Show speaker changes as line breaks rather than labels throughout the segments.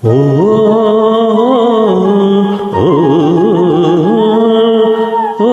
ಓ ಓ ಓ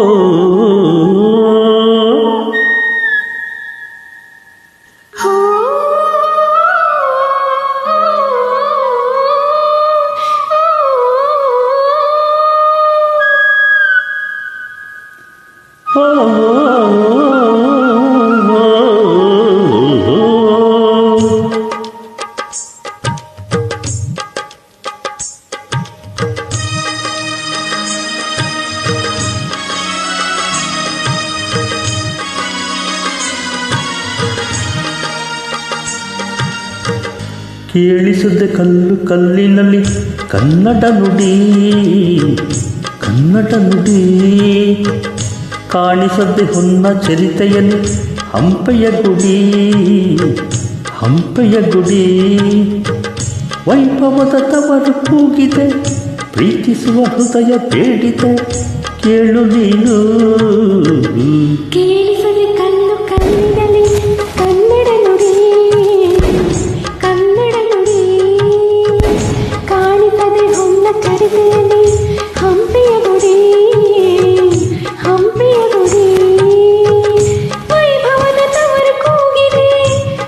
ಕೇಳಿಸುತ್ತೆ ಕಲ್ಲು ಕಲ್ಲಿನಲ್ಲಿ ಕನ್ನಡ ನುಡಿ, ಕನ್ನಡ ನುಡಿ. ಕಾಣಿಸದೆ ಹೊನ್ನ ಚರಿತೆಯಲ್ಲಿ ಹಂಪೆಯ ಗುಡಿ, ಹಂಪೆಯ ಗುಡಿ. ವೈಭವದ ತವರು ಕೂಗಿದೆ, ಪ್ರೀತಿಸುವ ಹೃದಯ ಬೇಡಿದೆ, ಕೇಳು ನೀನು.
ಕೇಳಿಸದೆ ಕಲ್ಲು ಕಲ್ಲಿನಲ್ಲಿ ಕನ್ನಡ ನುಡಿ, ಕನ್ನಡ ನುಡಿ. ಕಾಣಿಸದೆ ಹೊನ್ನ ಚರಿತೆಯಲ್ಲಿ ಹಂಪೆಯ ಗುಡಿ, ಹಂಪೆಯ ಗುಡಿ. ವೈಭವದ ತವರು ಕೂಗಿದೆ,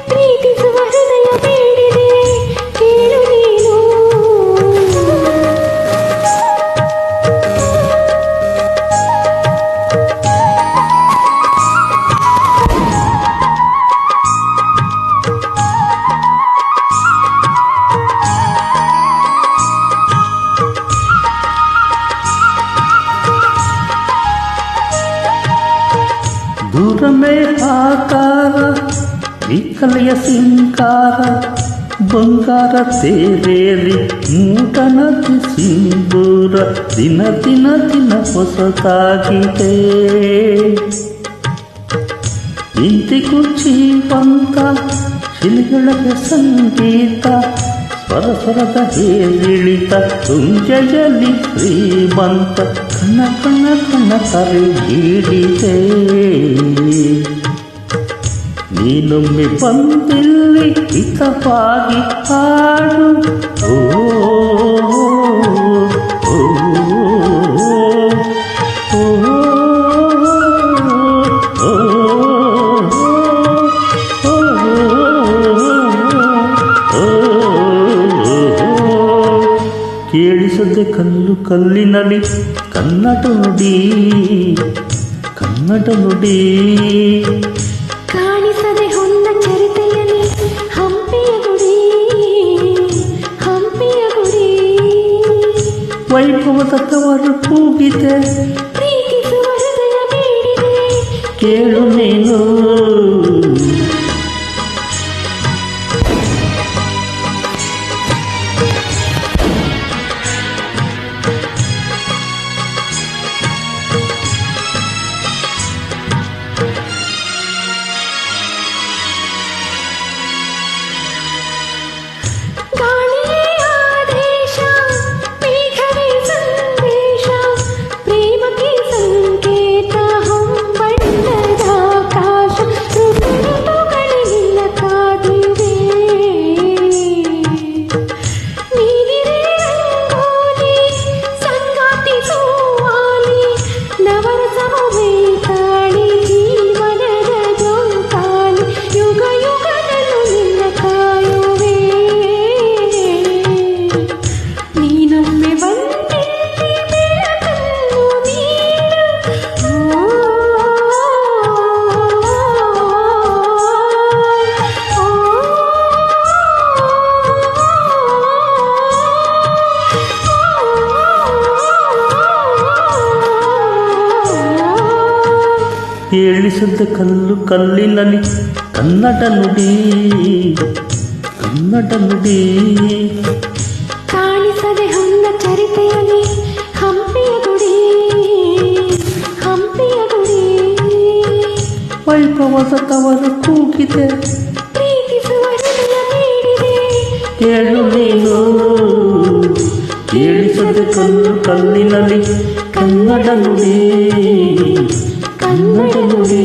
ಪ್ರೀತಿಸುವ ಹೃದಯ ಬೇಡಿದೆ, ಕೇಳು ನೀನು.
ದೂರಮೇ ಆಕಾರ ಈ ಕಲೆಯ ಸಿಂಗಾರ, ಬಂಗಾರ ತೇರೇರಿ ಮೂಟನದಿ ಸಿಂಧೂರ. ದಿನ ದಿನ ದಿನ ಹೊಸದಾಗಿದೆ, ಇಂದಿಗೂ ಜೀವಂತ ಶಿಲೆಯೊಳಗೆ ಸಂಗೀತ. ಸ್ವರ ಸ್ವರದ ಹೇರಿಳಿತ ತುಂಜೆಯಲ್ಲಿ ಶ್ರೀಮಂತ. ಕಣ್ಣ ಕಣ್ಣ ಕಣ್ಣ ಕರೆ ಹಿಡಿದೆ, ನೀನೊಮ್ಮೆ ಬಂದಿಲ್ಲಿ ಹಿತವಾಗಿ ಹಾಡು. ಓ ಓ ಕೇಳಿಸದೆ ಕಲ್ಲು ಕಲ್ಲಿನಲ್ಲಿ ಕನ್ನಡ ನುಡಿ, ಕನ್ನಡ ನುಡಿ.
ಕಾಣಿಸದೆ ಹೊನ್ನ ಚರಿತೆಯಲ್ಲಿ ಹಂಪೆಯ ಗುಡಿ, ಹಂಪೆಯ ಗುಡಿ.
ವೈಭವದ ತವರು ಕೂಗಿದೆ,
ಪ್ರೀತಿಸುವ ಹೃದಯ ಬೇಡಿದೆ,
ಕೇಳು ನೀನು. ಕೇಳಿಸದ ಕಲ್ಲು ಕಲ್ಲಿನಲ್ಲಿ ಕನ್ನಡ ನುಡಿ, ಕನ್ನಡ ನುಡಿ.
ಕಾಣಿಸದೆ ಹೊನ್ನ ಚರಿತೆಯಲ್ಲಿ ಹಂಪೆಯ ಗುಡಿ, ಹಂಪೆಯ ಗುಡಿ.
ವೈಭವದ ತವರು ಕೂಗಿದೆ,
ಪ್ರೀತಿಸುವ ಹೃದಯ ಬೇಡಿದೆ,
ಕೇಳು ನೀನು. ಕೇಳಿಸದೆ ಕಲ್ಲು ಕಲ್ಲಿನಲ್ಲಿ ಕನ್ನಡ ನುಡಿ, ಕನ್ನಡ ನುಡಿ.